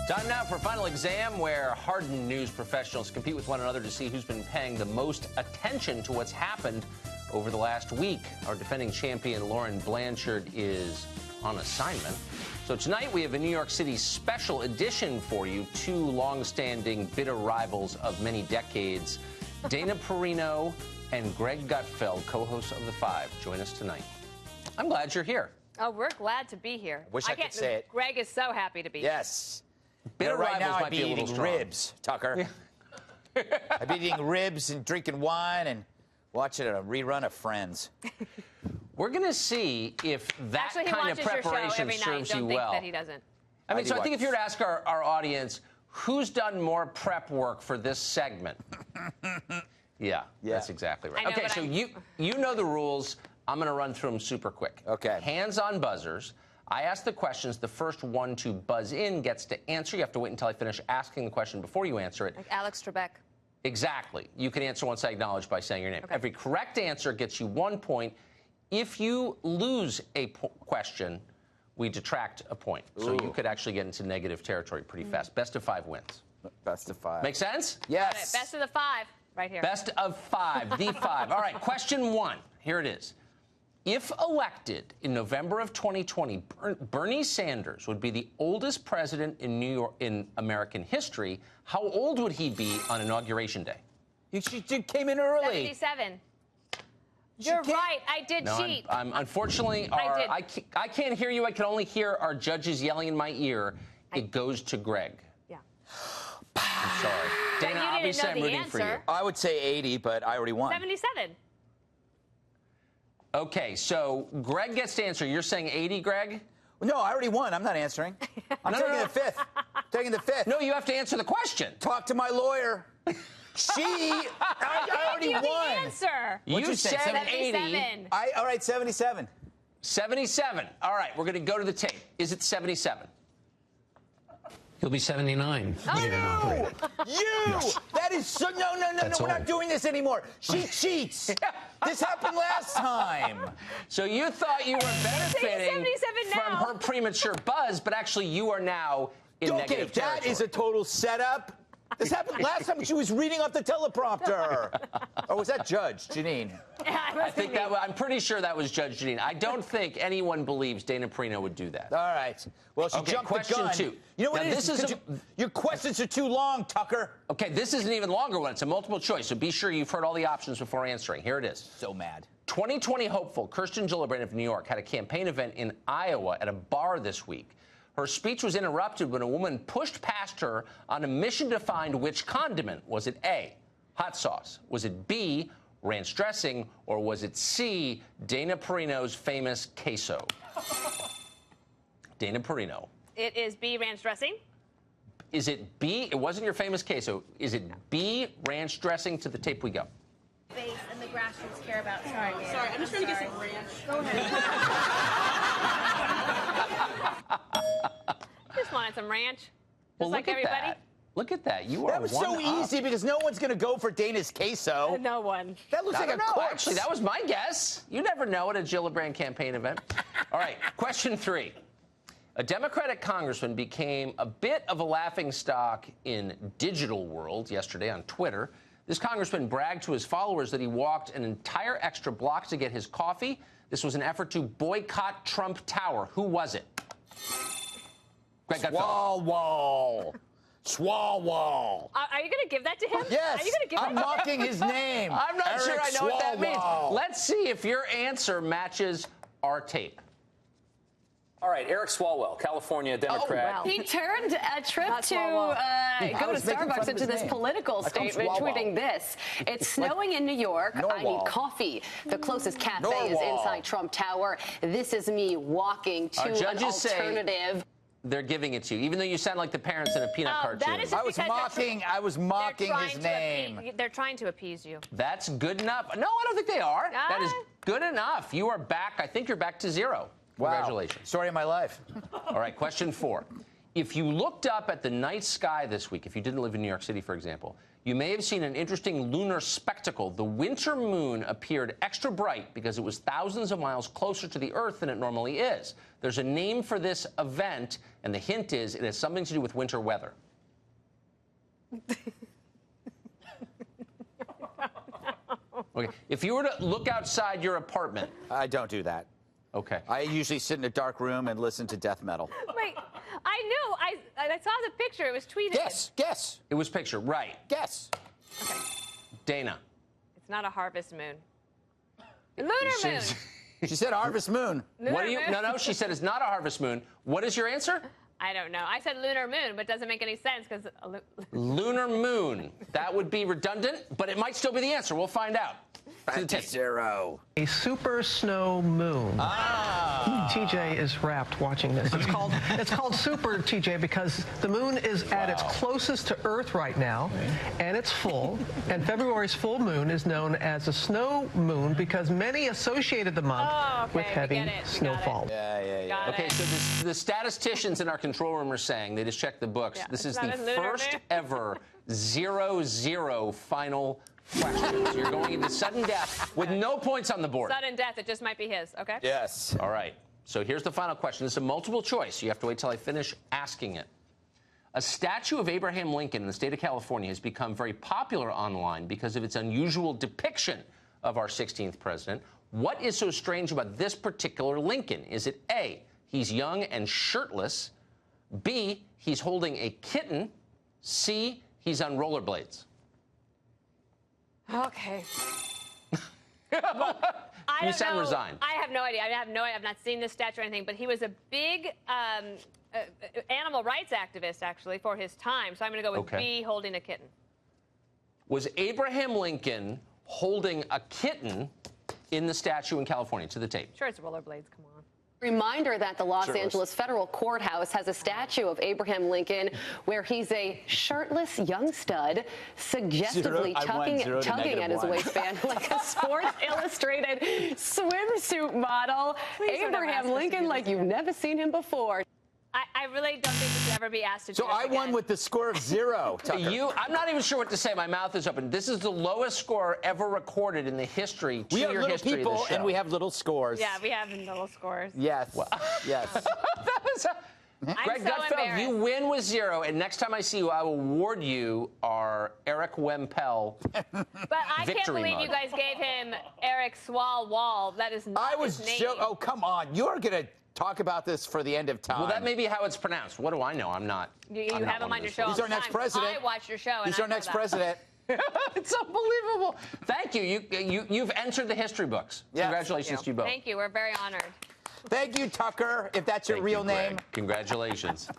Time now for a final exam where hardened news professionals compete with one another to see who's been paying the most attention to what's happened over the last week. Our defending champion, Lauren Blanchard, is on assignment. So tonight we have a New York City special edition for you. Two long-standing bitter rivals of many decades, Dana Perino and Greg Gutfeld, co-hosts of The Five, join us tonight. I'm glad you're here. Oh, we're glad to be here. Wish I could say it. Greg is so happy to be here. Yes. Bitter right rivals now might I'd be be a little eating strong. ribs, Tucker. I'd be eating ribs and drinking wine and watching a rerun of Friends. We're going to see if that Actually, he kind of watches your show preparation every night. serves Don't you think well. that he doesn't. I mean, I so do I think if watch. you were to ask our audience, who's done more prep work for this segment? Yeah, that's exactly right. I know, Okay, but so you know the rules. I'm going to run through them super quick. Okay. Hands on buzzers. I ask the questions. The first one to buzz in gets to answer. You have to wait until I finish asking the question before you answer it. Like Alex Trebek. Exactly. You can answer once I acknowledge by saying your name. Okay. Every correct answer gets you 1 point. If you lose a question, we detract a point. So you could actually get into negative territory pretty fast. Best of 5 wins. Best of 5. Make sense? Yes. Best of the 5, right here. Best of 5, the 5. All right, question 1. Here it is. If elected in November of 2020, Bernie Sanders would be the oldest president in American history. How old would he be on Inauguration Day? You came in early. 77. You're right. I did No, cheat. I'm unfortunately, I can't hear you. I can only hear our judges yelling in my ear. It goes to Greg. Yeah. I'm sorry. But Dana, you didn't obviously know I'm the rooting for you. answer. I would say 80, but I already won. 77. Okay, so Greg gets to answer. You're saying 80, Greg? No, I already won. I'm not answering. I'm taking the 5th. Taking the 5th. No, you have to answer the question. Talk to my lawyer. I already Give the won. answer. What'd you say, said 80. 77. All right, 77. 77. All right, we're going to go to the tape. Is it 77? He'll be 79. You! That is so... No, That's we're not old. doing this anymore. She cheats. This happened last time. So you thought you were benefiting 77 from now. her premature buzz, but actually you are now in Okay, negative that territory. is a total setup. This happened last time she was reading off the teleprompter. Or was that Judge Janine? I think that I'm pretty sure that was Judge Janine. I don't think anyone believes Dana Perino would do that. All right. Well, she Okay, jumped question the gun. 2. You know what Now, it is? this is Your questions are too long, Tucker. Okay, this is an even longer one. It's a multiple choice, so be sure you've heard all the options before answering. Here it is. So mad. 2020 hopeful Kirsten Gillibrand of New York had a campaign event in Iowa at a bar this week. Her speech was interrupted when a woman pushed past her on a mission to find which condiment. Was it A, hot sauce? Was it B, ranch dressing? Or was it C, Dana Perino's famous queso? Dana Perino. It is B, ranch dressing. Is it B? It wasn't your famous queso. Is it B, ranch dressing? To the tape we go. Base and the grassroots care about. Sorry, I'm just trying to get some ranch. Go ahead. Just wanted some ranch. Just Well, like look at everybody. that. Look at that. You are That was one so up. easy because no one's going to go for Dana's queso. No one. That looks I like don't a know. corpse. Actually, that was my guess. You never know at a Gillibrand campaign event. All right, question 3. A Democratic congressman became a bit of a laughingstock in digital world yesterday on Twitter. This congressman bragged to his followers that he walked an entire extra block to get his coffee. This was an effort to boycott Trump Tower. Who was it? Greg Gutfeld. Swalwell. Are you going to give that to him? Yes. Are you going to give I'm it? mocking his name. I'm not Eric sure I know what that means. Swalwell. Let's see if your answer matches our tape. All right, Eric Swalwell, California Democrat. wow. He turned a trip Not to Swalwell. I go to was making fun Starbucks of into his this name. political I call him statement, Swalwell. tweeting this. It's snowing in New York. I Norwal. need coffee. The closest cafe is Norwal. inside Trump Tower. This is me walking Our to an judges say- alternative. They're giving it to you, even though you sound like the parents in a peanut cartoon. that is I was because they're mocking trying his to name. They're trying to appease you. That's good enough. No, I don't think they are. That is good enough. You are back. I think you're back to 0. Wow. Congratulations. Story of my life. All right, question 4. If you looked up at the night sky this week, if you didn't live in New York City, for example, you may have seen an interesting lunar spectacle. The winter moon appeared extra bright because it was thousands of miles closer to the Earth than it normally is. There's a name for this event. And the hint is it has something to do with winter weather. Okay. If you were to look outside your apartment. I don't do that. Okay. I usually sit in a dark room and listen to death metal. Wait, I knew. I saw the picture. It was tweeted. Guess. It was picture, right. Guess. Okay. Dana. It's not a harvest moon. Lunar moon. She said harvest moon. What do you? No, she said it's not a harvest moon. What is your answer? I don't know. I said lunar moon, but it doesn't make any sense because Lunar moon. That would be redundant, but it might still be the answer. We'll find out. To the tape. 0. A super snow moon. TJ is rapt watching this. It's called super, TJ, because the moon is at its closest to Earth right now, and it's full. And February's full moon is known as a snow moon because many associated the month with heavy snowfall. Okay, so the statisticians in our control room are saying, they just checked the books, this is the first ever 0-0 final question. So you're going into sudden death with no points on the board. Sudden death, it just might be his, okay? Yes. All right. So here's the final question. This is a multiple choice. You have to wait till I finish asking it. A statue of Abraham Lincoln in the state of California has become very popular online because of its unusual depiction of our 16th president. What is so strange about this particular Lincoln? Is it A, he's young and shirtless, B, he's holding a kitten, C, he's on rollerblades? Okay. You sound resigned. I have no idea. I've not seen this statue or anything, but he was a big animal rights activist, actually, for his time. So I'm going to go with B, holding a kitten. Was Abraham Lincoln holding a kitten in the statue in California? To the tape. Sure, it's rollerblades. Come on. Reminder that the Los Angeles federal courthouse has a statue of Abraham Lincoln where he's a shirtless young stud, suggestively tugging at his waistband like a Sports Illustrated swimsuit model. Abraham Lincoln like you've never seen him before. I really don't think we should ever be asked to do So I this won again. with the score of 0, Tucker. I'm not even sure what to say. My mouth is open. This is the lowest score ever recorded in the history. We have little history people of the show. and we have little scores. Yeah, we have little scores. Yes. Yes. That was Greg so Gutfeld, you win with 0, and next time I see you, I will award you our Eric Wempel But I can't believe mug. you guys gave him Eric Swalwall. That is not his name. Oh, come on. You're going to talk about this for the end of time. Well, that may be how it's pronounced. What do I know? I'm not. You I'm have not him one on of your those show all He's the our next time. president. I watch your show. He's our next president. It's unbelievable. Thank you. You've entered the history books. Yes. Congratulations to you both. Thank you. We're very honored. Thank you, Tucker, if that's your Thank real you, name. Greg. Congratulations.